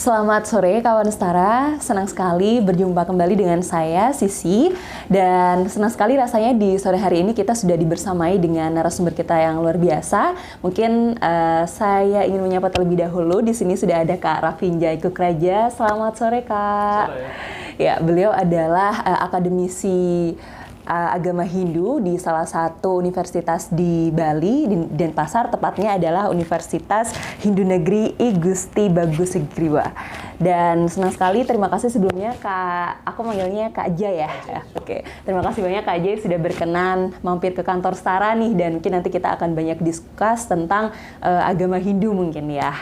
Selamat sore kawan setara, senang sekali berjumpa kembali dengan saya Sisi, dan senang sekali rasanya di sore hari ini kita sudah dibersamai dengan narasumber kita yang luar biasa. Mungkin saya ingin menyapa terlebih dahulu. Di sini sudah ada Kak Rafinjai Kukraja. Selamat sore Kak. Sore. Ya, beliau adalah akademisi agama Hindu di salah satu universitas di Bali, di Denpasar, tepatnya adalah Universitas Hindu Negeri I Gusti Bagus Griwa. Dan senang sekali, terima kasih sebelumnya Kak, aku manggilnya Kak Jai ya. Oke, terima kasih banyak Kak Jai sudah berkenan mampir ke kantor Setara nih, dan mungkin nanti kita akan banyak diskus tentang agama Hindu mungkin ya.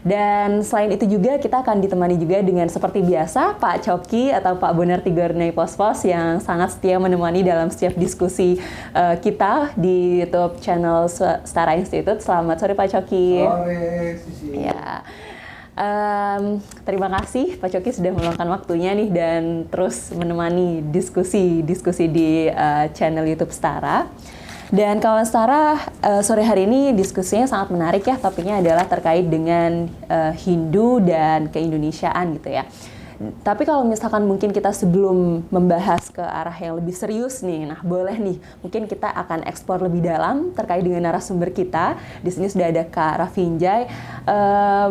Dan selain itu juga kita akan ditemani juga dengan seperti biasa Pak Coki atau Pak Bonar Tigornai Pospos yang sangat setia menemani dalam setiap diskusi kita di YouTube channel Setara Institute. Selamat sore Pak Coki. Sore, Sisi. Ya. Terima kasih Pak Coki sudah meluangkan waktunya nih dan terus menemani diskusi di channel YouTube Setara. Dan kawan Setara, sore hari ini diskusinya sangat menarik ya, topiknya adalah terkait dengan Hindu dan keindonesiaan gitu ya. Tapi kalau misalkan mungkin kita sebelum membahas ke arah yang lebih serius nih, nah boleh nih, mungkin kita akan eksplor lebih dalam terkait dengan narasumber kita. Di sini sudah ada Kak Rafinjai.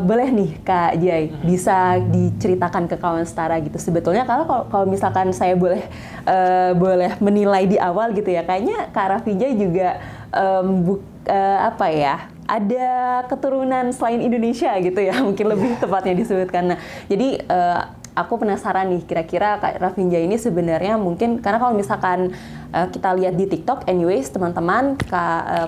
Boleh nih Kak Jai, bisa diceritakan ke kawan Setara gitu. Sebetulnya kalau misalkan saya boleh menilai di awal gitu ya, kayaknya Kak Rafinjai juga ada keturunan selain Indonesia gitu ya, mungkin lebih tepatnya disebutkan. Nah, jadi aku penasaran nih, kira-kira Kak Rafinjai ini sebenarnya mungkin, karena kalau misalkan kita lihat di TikTok, anyways teman-teman,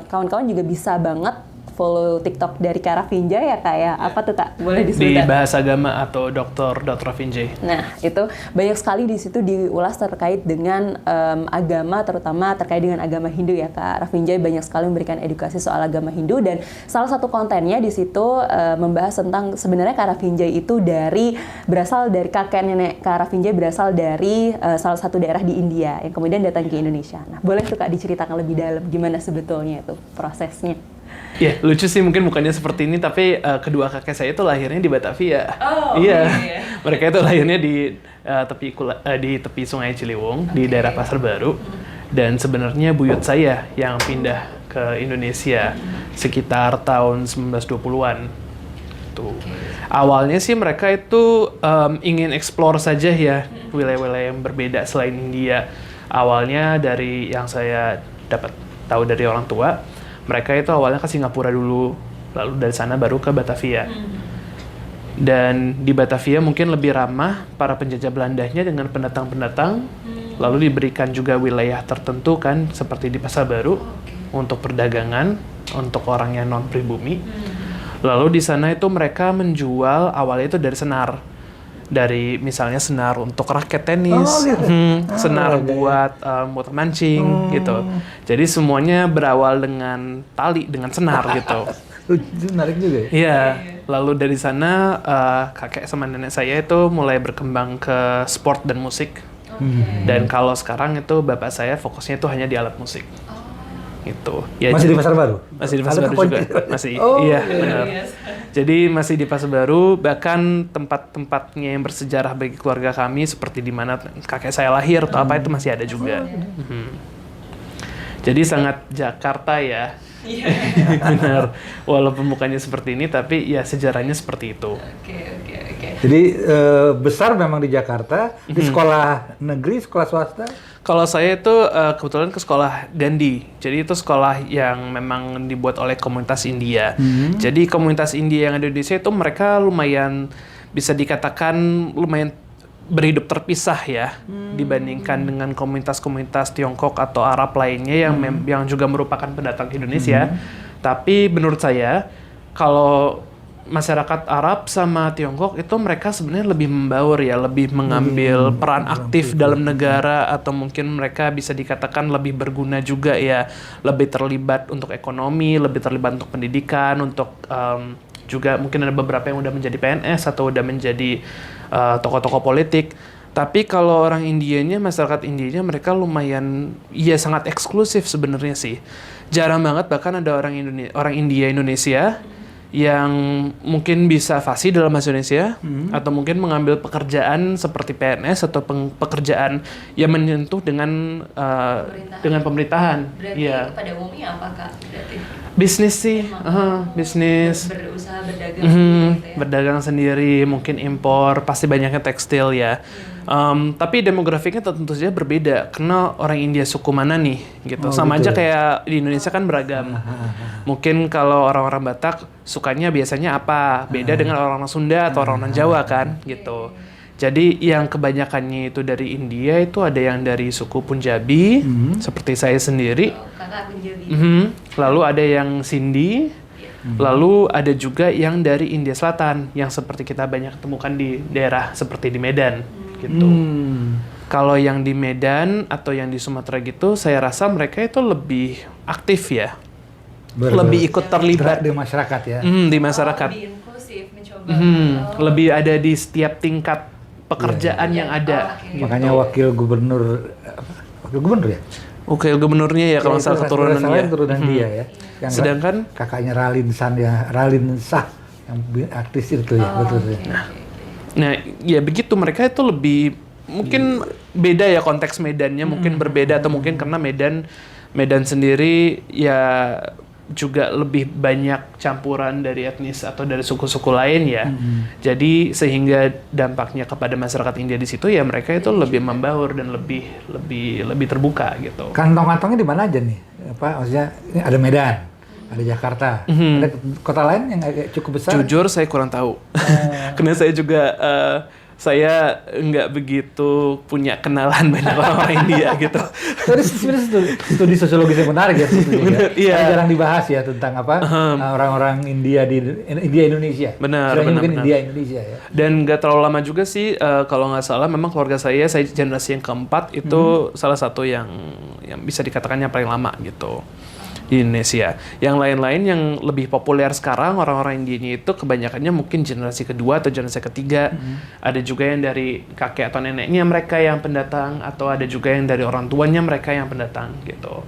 kawan-kawan juga bisa banget follow TikTok dari Kak Rafinjai ya Kak ya. Apa tuh Kak? Boleh disebutkan? Di Bahasa Agama atau Dr. Rafinjai. Nah, itu banyak sekali di situ diulas terkait dengan agama, terutama terkait dengan agama Hindu ya Kak. Rafinjai banyak sekali memberikan edukasi soal agama Hindu, dan salah satu kontennya di situ membahas tentang sebenarnya Kak Rafinjai itu berasal dari kakek nenek Kak Rafinjai berasal dari salah satu daerah di India yang kemudian datang ke Indonesia. Nah, boleh tuh Kak diceritakan lebih dalam gimana sebetulnya itu prosesnya? Ya, lucu sih mungkin bukannya seperti ini, tapi kedua kakek saya itu lahirnya di Batavia. Oh, iya. Okay. Mereka itu lahirnya di tepi Sungai Ciliwung, di daerah Pasar Baru. Dan sebenarnya buyut saya yang pindah ke Indonesia sekitar tahun 1920-an. Tuh. Awalnya sih mereka itu ingin explore saja ya wilayah-wilayah yang berbeda selain India. Awalnya dari yang saya dapat tahu dari orang tua, mereka itu awalnya ke Singapura dulu, lalu dari sana baru ke Batavia. Dan di Batavia mungkin lebih ramah para penjajah Belandanya dengan pendatang-pendatang, lalu diberikan juga wilayah tertentu kan, seperti di Pasar Baru, untuk perdagangan, untuk orang yang non-pribumi. Lalu di sana itu mereka menjual, awalnya itu dari senar. Dari misalnya senar untuk raket tenis, senar buat mancing gitu. Jadi semuanya berawal dengan tali, dengan senar gitu. Itu menarik juga ya? Iya. Lalu dari sana kakek sama nenek saya itu mulai berkembang ke sport dan musik. Dan kalau sekarang itu bapak saya fokusnya itu hanya di alat musik. Gitu. Ya, masih di Pasar Baru? Masih di Pasar Baru juga. Masih. Iya, benar. Jadi masih di Pasar Baru, bahkan tempat-tempatnya yang bersejarah bagi keluarga kami seperti di mana kakek saya lahir atau apa itu masih ada juga. Jadi sangat Jakarta ya. Benar. Walaupun bukannya seperti ini, tapi ya sejarahnya seperti itu. Oke. Jadi besar memang di Jakarta, di sekolah negeri, sekolah swasta? Kalau saya itu kebetulan ke sekolah Gandhi. Jadi itu sekolah yang memang dibuat oleh komunitas India. Jadi komunitas India yang ada di Indonesia itu mereka lumayan, bisa dikatakan lumayan berhidup terpisah ya, dibandingkan dengan komunitas-komunitas Tiongkok atau Arab lainnya yang juga merupakan pendatang ke Indonesia. Tapi menurut saya, kalau masyarakat Arab sama Tiongkok itu mereka sebenarnya lebih membaur ya, lebih mengambil peran aktif dalam negara, atau mungkin mereka bisa dikatakan lebih berguna juga ya, lebih terlibat untuk ekonomi, lebih terlibat untuk pendidikan, untuk juga mungkin ada beberapa yang udah menjadi PNS atau udah menjadi tokoh-tokoh politik. Tapi kalau orang Indianya, masyarakat Indianya mereka lumayan, ya sangat eksklusif sebenarnya sih. Jarang banget bahkan ada orang India Indonesia yang mungkin bisa fasih dalam bahasa Indonesia, atau mungkin mengambil pekerjaan seperti PNS atau pekerjaan yang menyentuh dengan pemerintahan. Berarti Iya. pada umumnya apa Kak? Berarti Bisnis sih, bisnis. berusaha berdagang gitu ya. Berdagang sendiri, mungkin impor, pasti banyaknya tekstil ya. Tapi demografiknya tentu saja berbeda, karena orang India suku mana nih, gitu. Oh, Sama gitu aja ya? kayak di Indonesia kan beragam. Mungkin kalau orang-orang Batak sukanya biasanya apa, beda dengan orang-orang Sunda atau orang-orang Jawa kan, gitu. Jadi yang kebanyakannya itu dari India itu ada yang dari suku Punjabi, seperti saya sendiri. Kakak Punjabi. Lalu ada yang Sindhi, lalu ada juga yang dari India Selatan, yang seperti kita banyak temukan di daerah seperti di Medan, gitu. Kalau yang di Medan atau yang di Sumatera gitu, saya rasa mereka itu lebih aktif ya, lebih ikut terlibat di masyarakat ya. di masyarakat. Lebih inklusif, mencoba. Lebih ada di setiap tingkat pekerjaan yang ada. Makanya wakil gubernur ya. Oke, gubernurnya ya kalau nggak salah keturunan dia. Keturunan dia ya. Yang Sedangkan kakaknya Ralin Shah yang artis itu ya, betul ya. nah, ya begitu, mereka itu lebih mungkin beda ya konteks medannya, mungkin berbeda, atau mungkin karena Medan sendiri ya juga lebih banyak campuran dari etnis atau dari suku-suku lain ya. Jadi sehingga dampaknya kepada masyarakat India di situ ya mereka itu lebih membaur dan lebih terbuka gitu. Kantong-kantongnya di mana aja nih? Apa maksudnya ini ada Medan, ada Jakarta, ada kota lain yang agak cukup besar. Jujur saya kurang tahu. Karena saya juga saya nggak begitu punya kenalan banyak orang India gitu. Tapi sebenarnya studi sosiologis yang menarik ya sebetulnya. Iya. Karena jarang dibahas ya tentang apa orang-orang India di India Indonesia. Benar, Istilahnya mungkin benar. India Indonesia ya. Dan nggak terlalu lama juga sih, kalau nggak salah memang keluarga saya generasi yang keempat itu salah satu yang bisa dikatakan yang paling lama gitu di Indonesia. Yang lain-lain yang lebih populer sekarang orang-orang Indianya itu kebanyakannya mungkin generasi kedua atau generasi ketiga. Ada juga yang dari kakek atau neneknya mereka yang pendatang, atau ada juga yang dari orang tuanya mereka yang pendatang gitu.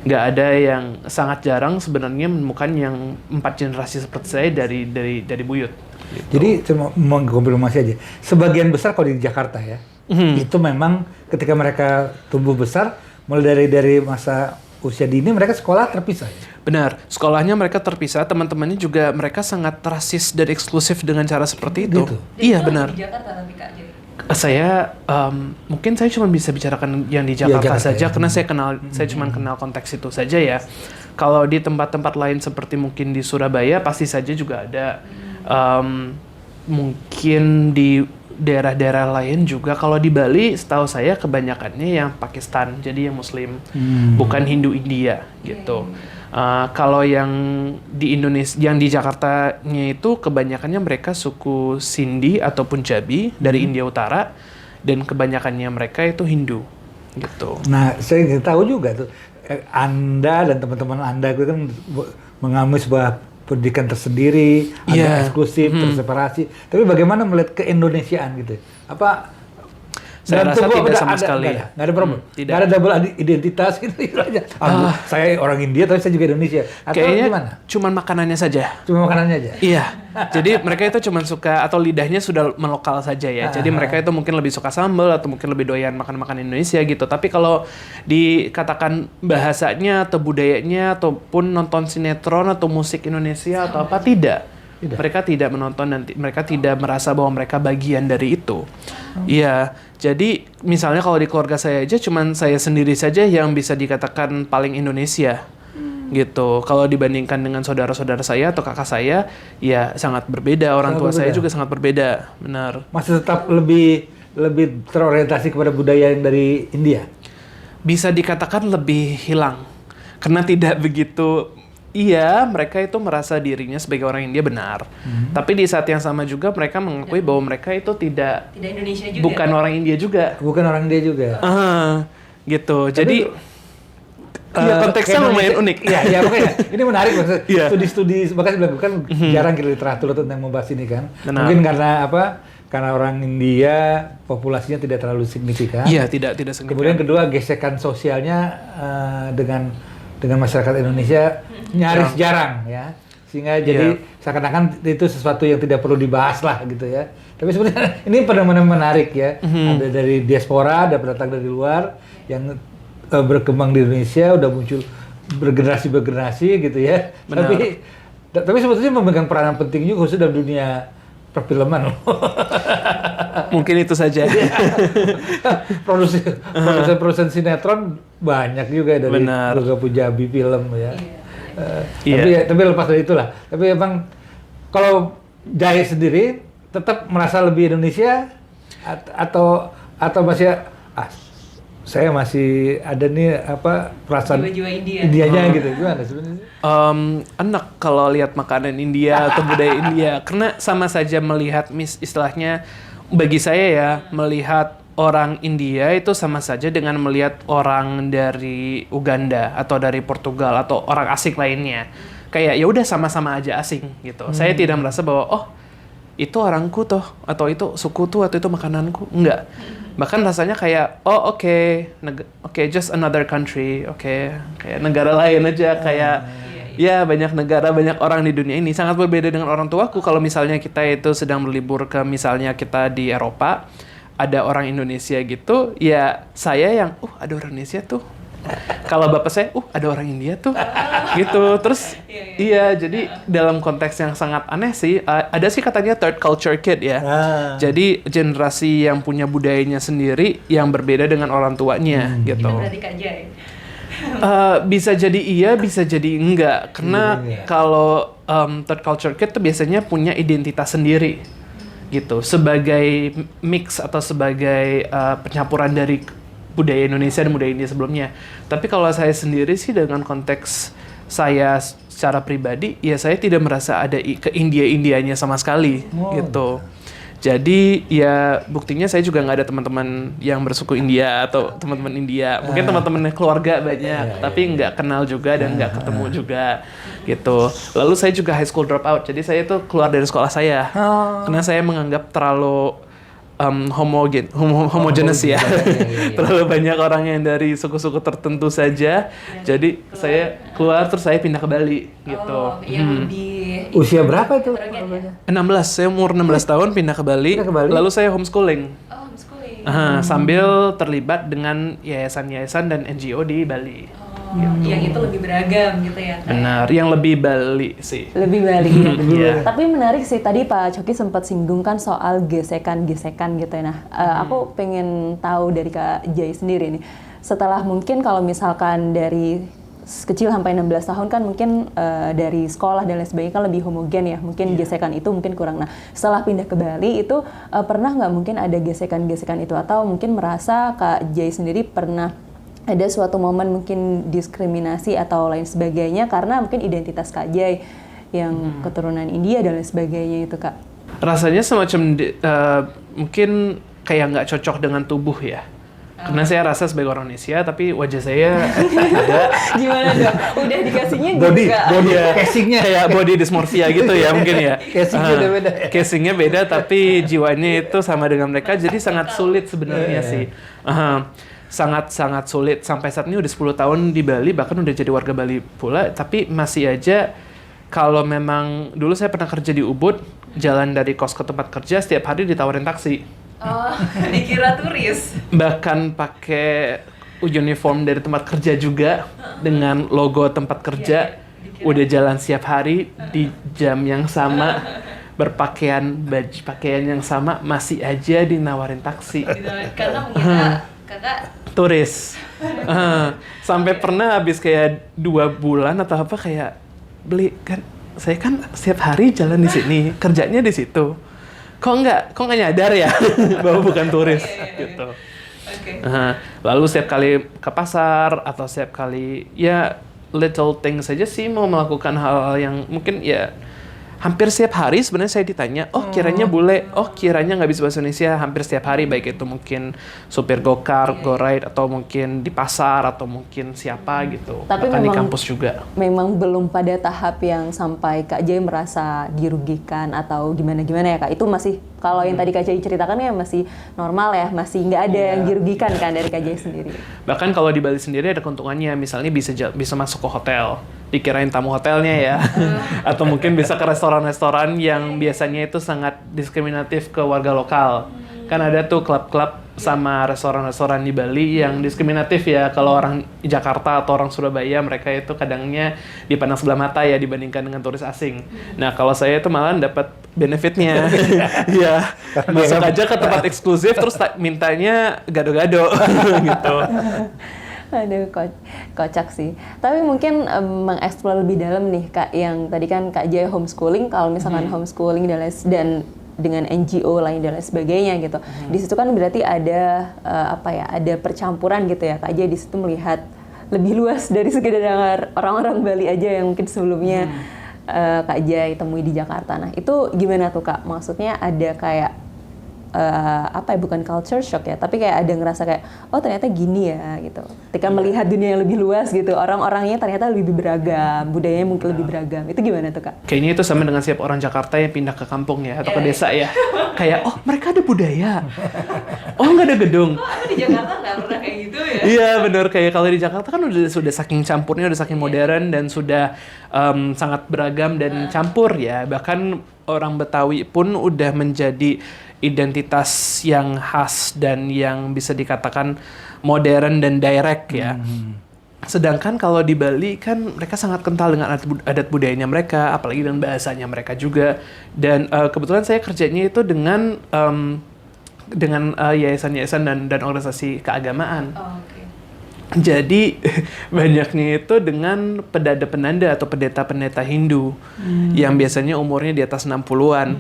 Nggak ada yang, sangat jarang sebenarnya menemukan yang 4 generasi seperti saya dari buyut. Gitu. Jadi cuma mau konfirmasi aja. Sebagian besar kalau di Jakarta ya, itu memang ketika mereka tumbuh besar, mulai dari masa usia dini mereka sekolah terpisah ya? Benar, sekolahnya mereka terpisah, teman-temannya juga mereka sangat rasis dan eksklusif dengan cara seperti itu. Gitu? Iya benar. Di Jakarta tapi Kak jadi. Saya mungkin saya cuma bisa bicarakan yang di Jakarta Jakarta saja ya. karena saya cuma kenal konteks itu saja ya. Kalau di tempat-tempat lain seperti mungkin di Surabaya pasti saja juga ada. Mungkin di daerah-daerah lain juga. Kalau di Bali setahu saya kebanyakannya yang Pakistan, jadi yang Muslim, bukan Hindu India gitu. Kalau yang di Indonesia, yang di Jakartanya itu kebanyakannya mereka suku Sindhi atau Punjabi dari India Utara, dan kebanyakannya mereka itu Hindu gitu. Nah, saya nggak tahu juga tuh, Anda dan teman-teman Anda itu kan mengalami sebuah pendidikan tersendiri, agak eksklusif, terseparasi. Tapi bagaimana melihat keindonesiaan gitu? Apa? Saya dalam rasa tubuh tidak ada- sama ada- sekali. Nggak ada problem. Tidak. Nggak ada double identitas gitu aja. Saya orang India tapi saya juga Indonesia. Atau Kayaknya gimana? cuman makanannya saja. Cuma makanannya aja. Iya, jadi mereka itu cuma suka, atau lidahnya sudah melokal saja ya. Jadi mereka itu mungkin lebih suka sambal atau mungkin lebih doyan makan-makan Indonesia gitu. Tapi kalau dikatakan bahasanya atau budayanya ataupun nonton sinetron atau musik Indonesia atau apa, tidak. Mereka tidak menonton dan mereka tidak merasa bahwa mereka bagian dari itu. Iya, jadi misalnya kalau di keluarga saya aja cuman saya sendiri saja yang bisa dikatakan paling Indonesia. Gitu. Kalau dibandingkan dengan saudara-saudara saya atau kakak saya, ya sangat berbeda. Orang tua saya juga sangat berbeda, benar. Masih tetap lebih terorientasi kepada budaya yang dari India. Bisa dikatakan lebih hilang. Karena tidak begitu, iya mereka itu merasa dirinya sebagai orang India benar. Tapi di saat yang sama juga mereka mengakui bahwa mereka itu tidak Indonesia juga. bukan orang India juga. Bukan orang India juga. Gitu. Jadi konteksnya lumayan unik. Iya, makanya ini menarik maksudnya. Iya. Studi-studi bahkan dilakukan jarang di literatur tentang membahas ini kan. Benar. Mungkin karena apa? Karena orang India populasinya tidak terlalu signifikan. Iya, tidak signifikan. Kemudian kedua, gesekan sosialnya dengan masyarakat Indonesia nyaris jarang ya. sehingga jadi seakan-akan itu sesuatu yang tidak perlu dibahas lah gitu ya. Tapi sebenarnya ini benar-benar menarik ya. Ada dari diaspora, ada pendatang dari luar yang berkembang di Indonesia, udah muncul bergenerasi gitu ya. Benar. Tapi sebetulnya memegang peranan penting juga khusus dalam dunia perfilman loh. Mungkin itu saja. Produsen sinetron banyak juga dari Yoga Pujabi film ya. Tapi lepas dari itulah. Tapi emang kalau Jai sendiri tetap merasa lebih Indonesia atau masih saya masih ada nih perasaan jiwa-jiwa India. Indianya gitu, gimana sebenarnya? Enak kalau lihat makanan India atau budaya India, karena sama saja melihat istilahnya bagi saya ya, melihat orang India itu sama saja dengan melihat orang dari Uganda atau dari Portugal atau orang asing lainnya. Kayak ya udah sama-sama aja asing gitu. Saya tidak merasa bahwa itu orangku tuh, atau itu suku tuh, atau itu makananku. Enggak. Bahkan rasanya kayak, oke, just another country, kayak negara lain aja, kayak, ya banyak negara, banyak orang di dunia ini. Sangat berbeda dengan orang tuaku. Kalau misalnya kita itu sedang berlibur ke, misalnya kita di Eropa, ada orang Indonesia gitu, ya saya yang, ada orang Indonesia tuh. Kalau bapak saya, ada orang India tuh, gitu. Terus, jadi dalam konteks yang sangat aneh sih, ada sih katanya third culture kid ya. Jadi generasi yang punya budayanya sendiri yang berbeda dengan orang tuanya, gitu. Itu berarti Kak Jai. Bisa jadi iya, bisa jadi enggak. Karena kalau third culture kid tuh biasanya punya identitas sendiri, gitu. Sebagai mix atau sebagai pencampuran dari budaya Indonesia dan budaya India sebelumnya. Tapi kalau saya sendiri sih dengan konteks saya secara pribadi, ya saya tidak merasa ada ke India-Indianya sama sekali, gitu. Jadi ya buktinya saya juga nggak ada teman-teman yang bersuku India atau teman-teman India. Mungkin teman-teman keluarga banyak, tapi nggak kenal juga dan nggak ketemu juga, gitu. Lalu saya juga high school dropout, jadi saya itu keluar dari sekolah saya karena saya menganggap terlalu homogenes ya. Terlalu banyak orang yang dari suku-suku tertentu saja. Jadi saya keluar terus saya pindah ke Bali gitu. Yang lebih usia berapa itu? 16, saya umur 16 tahun pindah ke Bali. Lalu saya homeschooling. homeschooling. Sambil terlibat dengan yayasan-yayasan dan NGO di Bali. Yang itu lebih beragam gitu ya. Benar, yang lebih Bali sih. Lebih Bali Iya. Tapi menarik sih, tadi Pak Coki sempat singgung kan soal gesekan-gesekan gitu ya. Nah, aku pengen tahu dari Kak Jai sendiri nih. Setelah mungkin kalau misalkan dari kecil sampai 16 tahun kan mungkin dari sekolah dan lain sebagainya kan lebih homogen ya. Mungkin gesekan itu mungkin kurang. Nah, setelah pindah ke Bali itu pernah nggak mungkin ada gesekan-gesekan itu? Atau mungkin merasa Kak Jai sendiri pernah ada suatu momen mungkin diskriminasi atau lain sebagainya karena mungkin identitas Kak Jai yang keturunan India dan lain sebagainya itu, Kak? Rasanya semacam mungkin kayak nggak cocok dengan tubuh ya. Karena saya rasa sebagai orang Indonesia, tapi wajah saya ada. Gimana dong? Udah dikasihnya Body Ya, casingnya kayak body dysmorphia gitu ya mungkin ya. Casingnya udah beda. Casingnya beda, tapi jiwanya itu sama dengan mereka, jadi sangat sulit sebenarnya sih. Sangat-sangat sulit. Sampai saat ini udah 10 tahun di Bali, bahkan udah jadi warga Bali pula, tapi masih aja kalau memang dulu saya pernah kerja di Ubud, jalan dari kos ke tempat kerja setiap hari ditawarin taksi. Dikira turis. Bahkan pakai uniform dari tempat kerja juga dengan logo tempat kerja, udah jalan setiap hari di jam yang sama, berpakaian baju pakaian yang sama, masih aja dinawarin taksi. Karena mengira kakak turis. Sampai pernah habis kayak 2 bulan atau apa kayak beli kan, saya kan setiap hari jalan di sini, kerjanya di situ. Kok nggak nyadar ya bahwa bukan turis gitu. Lalu setiap kali ke pasar atau setiap kali ya little things saja sih mau melakukan hal-hal yang mungkin ya hampir setiap hari sebenarnya saya ditanya, kiranya bule, kiranya nggak bisa bahasa Indonesia, hampir setiap hari, baik itu mungkin supir go-kart, go-ride, atau mungkin di pasar, atau mungkin siapa gitu. Tapi bahkan memang, di kampus juga. Memang belum pada tahap yang sampai Kak Jai merasa dirugikan atau gimana-gimana ya Kak? Itu masih, kalau yang tadi Kak Jai ceritakan ya masih normal ya, masih nggak ada yang dirugikan kan dari Kak Jai sendiri? Bahkan kalau di Bali sendiri ada keuntungannya, misalnya bisa masuk ke hotel. dikirain tamu hotelnya ya. Atau mungkin bisa ke restoran-restoran yang biasanya itu sangat diskriminatif ke warga lokal. Kan ada tuh klub-klub sama restoran-restoran di Bali yang diskriminatif ya. Kalau orang Jakarta atau orang Surabaya, mereka itu kadangnya dipandang sebelah mata ya dibandingkan dengan turis asing. Nah, kalau saya itu malah dapat benefitnya. Ya, masuk aja ke tempat eksklusif terus mintanya gado-gado gitu. Aduh, kocak sih. Tapi mungkin mengeksplor lebih dalam nih, Kak, yang tadi kan Kak Jaya homeschooling, kalau misalkan homeschooling dan dengan NGO lain dan lain sebagainya gitu. Di situ kan berarti ada ada percampuran gitu ya. Kak Jaya di situ melihat lebih luas dari sekedar orang-orang Bali aja yang mungkin sebelumnya Kak Jaya temui di Jakarta. Nah, itu gimana tuh, Kak? Maksudnya ada kayak bukan culture shock ya, tapi kayak ada ngerasa kayak, oh ternyata gini ya gitu. Ketika melihat dunia yang lebih luas gitu, orang-orangnya ternyata lebih beragam, budayanya mungkin lebih beragam. Itu gimana tuh, Kak? Kayaknya itu sama dengan setiap orang Jakarta yang pindah ke kampung ya, atau ke desa ya. Kayak, oh mereka ada budaya. Oh nggak ada gedung. Aku di Jakarta nggak pernah kayak gitu ya. Iya benar, kayak kalau di Jakarta kan sudah saking campurnya, udah saking modern dan sudah sangat beragam dan campur ya. Bahkan orang Betawi pun udah menjadi identitas yang khas dan yang bisa dikatakan modern dan direct ya. Sedangkan kalau di Bali kan mereka sangat kental dengan adat budayanya mereka, apalagi dengan bahasanya mereka juga. Dan kebetulan saya kerjanya itu dengan yayasan-yayasan dan organisasi keagamaan. Oh, oke. Jadi banyaknya itu dengan pedada-penanda atau pendeta-pendeta Hindu yang biasanya umurnya di atas 60-an,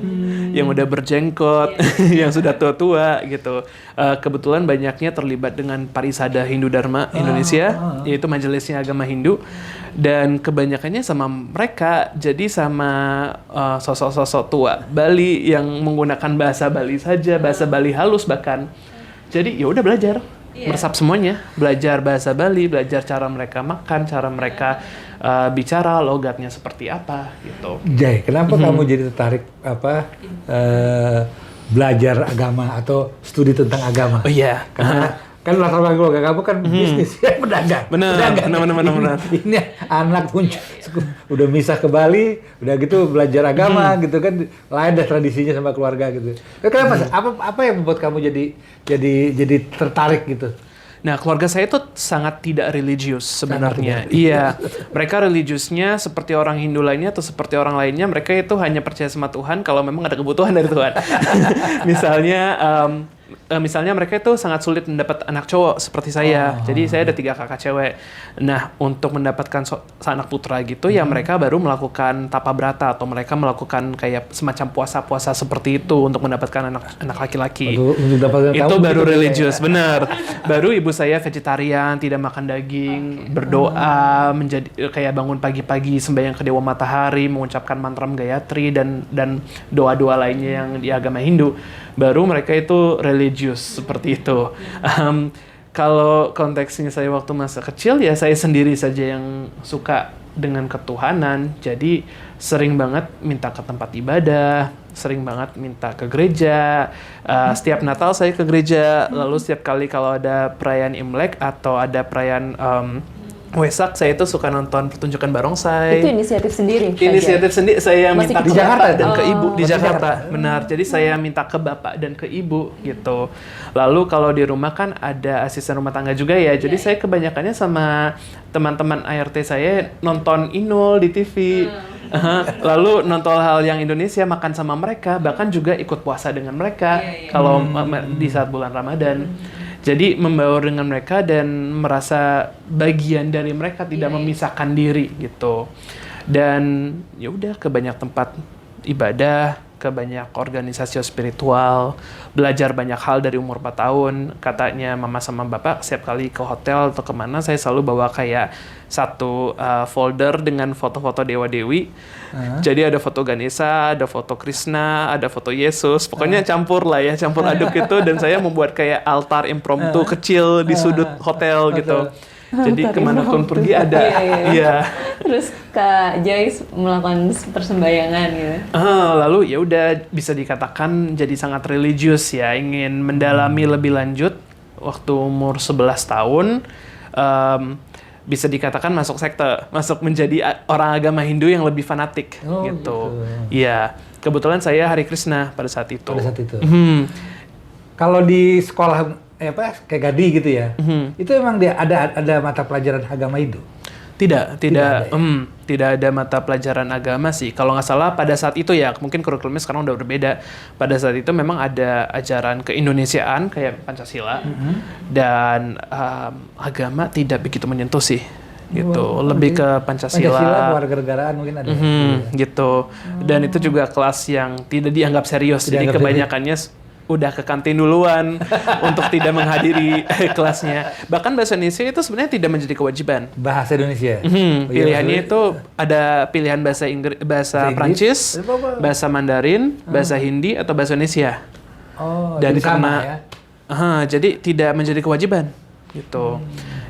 yang udah berjenggot, yang sudah tua-tua gitu. Kebetulan banyaknya terlibat dengan Parisada Hindu Dharma Indonesia, yaitu majelisnya agama Hindu. Dan kebanyakannya sama mereka, jadi sama sosok-sosok tua Bali yang menggunakan bahasa Bali saja, bahasa Bali halus bahkan. Jadi ya udah belajar. Meresap semuanya, belajar bahasa Bali, belajar cara mereka makan, cara mereka bicara, logatnya seperti apa gitu. Jay, kenapa kamu jadi tertarik belajar agama atau studi tentang agama? Oh iya, Karena kan latar belakang keluarga kamu kan bisnis ya, pedagang. Benar. Ini anak pun udah misah ke Bali, udah gitu belajar agama gitu kan, lain dah tradisinya sama keluarga gitu. Kenapa? Apa yang membuat kamu jadi tertarik gitu? Nah, keluarga saya itu sangat tidak religius sebenarnya. Iya, mereka religiusnya seperti orang Hindu lainnya atau seperti orang lainnya, mereka itu hanya percaya sama Tuhan kalau memang ada kebutuhan dari Tuhan. Misalnya mereka itu sangat sulit mendapat anak cowok seperti saya. Jadi saya ada 3 kakak cewek. Nah, untuk mendapatkan anak putra gitu, ya mereka baru melakukan tapa brata atau mereka melakukan kayak semacam puasa-puasa seperti itu untuk mendapatkan anak laki-laki. Itu baru religius, benar. Baru ibu saya vegetarian, tidak makan daging, berdoa, menjadi kayak bangun pagi-pagi sembahyang ke Dewa Matahari, mengucapkan mantra Gayatri dan doa-doa lainnya yang di agama Hindu. Baru mereka itu religius seperti itu. Kalau konteksnya saya waktu masa kecil ya saya sendiri saja yang suka dengan ketuhanan. Jadi sering banget minta ke tempat ibadah, sering banget minta ke gereja. Setiap Natal saya ke gereja. Lalu setiap kali kalau ada perayaan Imlek atau ada perayaan Wesak, saya itu suka nonton pertunjukan barongsai. Itu inisiatif sendiri? Inisiatif sendiri, saya minta ke bapak dan ke ibu di Jakarta. Benar, jadi saya minta ke bapak dan ke ibu gitu. Lalu kalau di rumah kan ada asisten rumah tangga juga ya, jadi saya kebanyakannya sama teman-teman ART saya nonton Inul di TV. Lalu nonton hal yang Indonesia, makan sama mereka, bahkan juga ikut puasa dengan mereka kalau di saat bulan Ramadan. Jadi membaur dengan mereka dan merasa bagian dari mereka, tidak memisahkan diri gitu. Dan ya udah ke banyak tempat ibadah, ke banyak organisasi spiritual, belajar banyak hal dari umur 4 tahun. Katanya mama sama bapak setiap kali ke hotel atau kemana saya selalu bawa kayak satu folder dengan foto-foto dewa-dewi. Jadi ada foto Ganesha, ada foto Krishna, ada foto Yesus. Pokoknya campur lah ya, campur aduk itu. Dan saya membuat kayak altar impromptu kecil di sudut hotel gitu. Jadi kemanapun pergi ada. Iya. Terus Kak Jai melakukan persembahyangan gitu. Lalu ya udah bisa dikatakan jadi sangat religius ya, ingin mendalami lebih lanjut. Waktu umur 11 tahun bisa dikatakan masuk sekte, masuk menjadi orang agama Hindu yang lebih fanatik Oh, gitu. gitu. Iya, kebetulan saya Hare Krishna pada saat itu. Pada saat itu. Mhm. Kalau di sekolah kayak Gadi gitu ya, itu emang dia ada mata pelajaran agama Hindu. Tidak ada mata pelajaran agama sih. Kalau nggak salah pada saat itu ya, mungkin kurikulumnya sekarang udah berbeda. Pada saat itu memang ada ajaran keindonesiaan kayak Pancasila dan agama tidak begitu menyentuh sih. Gitu, lebih ke Pancasila, kewarganegaraan mungkin ada. gitu. Dan itu juga kelas yang tidak dianggap serius. Jadi Dianggap kebanyakannya udah ke kantin duluan untuk tidak menghadiri kelasnya. Bahkan bahasa Indonesia itu sebenarnya tidak menjadi kewajiban. Bahasa Indonesia. Pilihannya itu ada pilihan bahasa bahasa Prancis, bahasa Mandarin, bahasa Hindi atau bahasa Indonesia. Oh, Dan jadi sama karena ya. jadi tidak menjadi kewajiban gitu.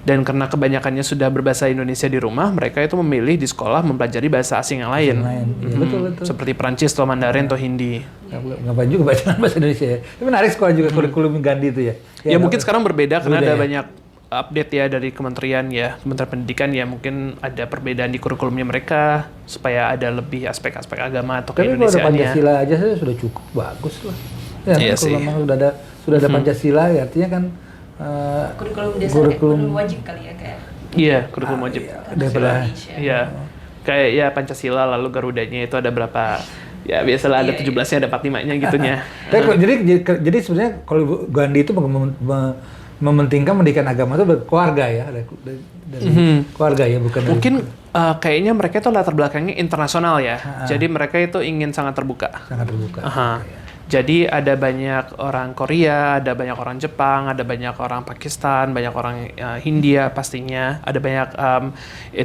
Dan karena kebanyakannya sudah berbahasa Indonesia di rumah, mereka itu memilih di sekolah mempelajari bahasa asing yang lain. Iya, betul. Seperti Prancis atau Mandarin atau Hindi. Ngapain juga bacaan bahasa Indonesia ya. Tapi menarik sekolah juga kurikulum Gandhi itu ya. Ya mungkin sekarang berbeda karena ada ya. banyak update ya dari Kementerian Pendidikan ya, mungkin ada perbedaan di kurikulumnya mereka supaya ada lebih aspek-aspek agama atau Tapi kalau ada keindonesiaannya. Pancasila aja sudah cukup bagus lah. Ya, Iya kalau sih. memang sudah ada Pancasila ya artinya kan Kurikulum dasar kurikulum wajib kali ya kayak. Iya, kurikulum wajib. daripada Iya. Kayak ya Pancasila lalu Garudanya itu ada berapa? Ya biasalah ada 17-nya ada 45-nya gitunya. Tapi jadi sebenarnya kalau Gandhi itu mementingkan pendidikan agama itu dari keluarga ya, dari keluarga ya, bukan dari- Mungkin kayaknya mereka itu latar belakangnya internasional ya. Jadi mereka itu ingin sangat terbuka. sangat terbuka. Aha. Jadi ada banyak orang Korea, ada banyak orang Jepang, ada banyak orang Pakistan, banyak orang Hindia pastinya, ada banyak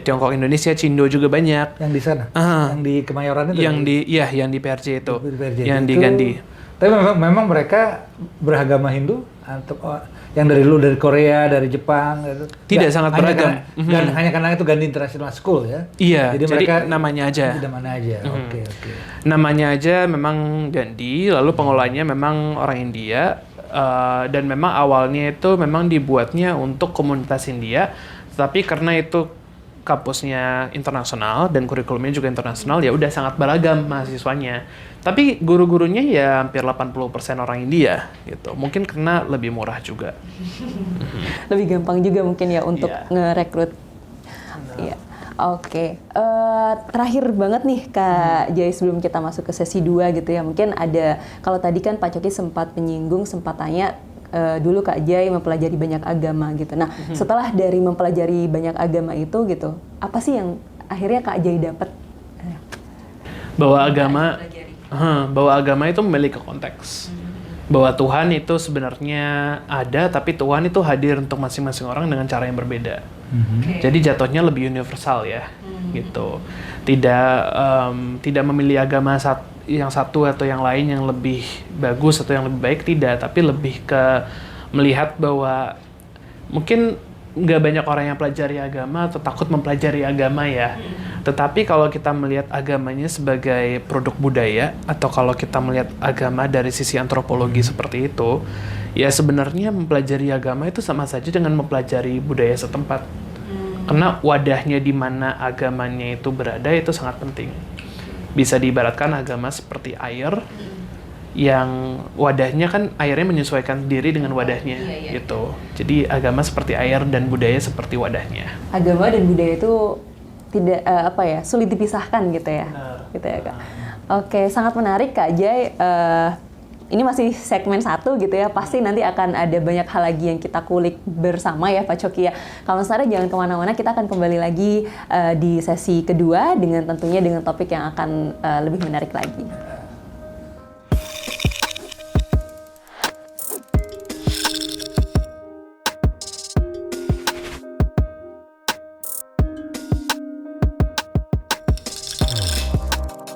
Tiongkok, Indonesia, Cindo juga banyak. Yang di sana, yang di Kemayoran itu. Yang di PRJ itu, Di PRJ yang di itu. Gandhi. Tapi memang mereka beragama Hindu atau yang dari Korea, dari Jepang gitu. Tidak, Nggak, sangat hanya beragam. karena- hanya karena itu Gandhi International School ya. Iya, jadi mereka namanya aja. Tidak mana aja. Oke. Namanya aja memang Gandhi, lalu pengelolanya memang orang India, dan memang awalnya itu memang dibuatnya untuk komunitas India, tapi karena itu kampusnya internasional dan kurikulumnya juga internasional, ya udah sangat beragam mahasiswanya. Tapi guru-gurunya ya hampir 80% orang India gitu. Mungkin karena lebih murah juga. Lebih gampang juga mungkin ya untuk Iya. ngerekrut. Iya. Oke, terakhir banget nih Kak Jai sebelum kita masuk ke sesi 2 gitu ya. Mungkin ada, kalau tadi kan Pak Coki sempat menyinggung, sempat tanya dulu Kak Jai mempelajari banyak agama gitu. Nah, setelah dari mempelajari banyak agama itu gitu, apa sih yang akhirnya Kak Jai dapat? Bahwa agama itu memiliki konteks. Bahwa Tuhan itu sebenarnya ada, tapi Tuhan itu hadir untuk masing-masing orang dengan cara yang berbeda. Jadi jatuhnya lebih universal ya, gitu. Tidak memilih agama yang satu atau yang lain yang lebih bagus atau yang lebih baik, tidak. Tapi lebih ke melihat bahwa mungkin nggak banyak orang yang pelajari agama atau takut mempelajari agama ya. Tetapi kalau kita melihat agamanya sebagai produk budaya, atau kalau kita melihat agama dari sisi antropologi seperti itu, ya sebenarnya mempelajari agama itu sama saja dengan mempelajari budaya setempat. Karena wadahnya di mana agamanya itu berada itu sangat penting. Bisa diibaratkan agama seperti air, yang wadahnya kan airnya menyesuaikan diri dengan wadahnya gitu. Jadi agama seperti air dan budaya seperti wadahnya. Agama dan budaya itu tidak sulit dipisahkan gitu ya. Gitu ya Kak. Oke, sangat menarik Kak Jai. Ini masih segmen 1 gitu ya, pasti nanti akan ada banyak hal lagi yang kita kulik bersama ya Pak Coki ya. Kalau misalnya jangan kemana-mana, kita akan kembali lagi di sesi kedua dengan tentunya dengan topik yang akan lebih menarik lagi.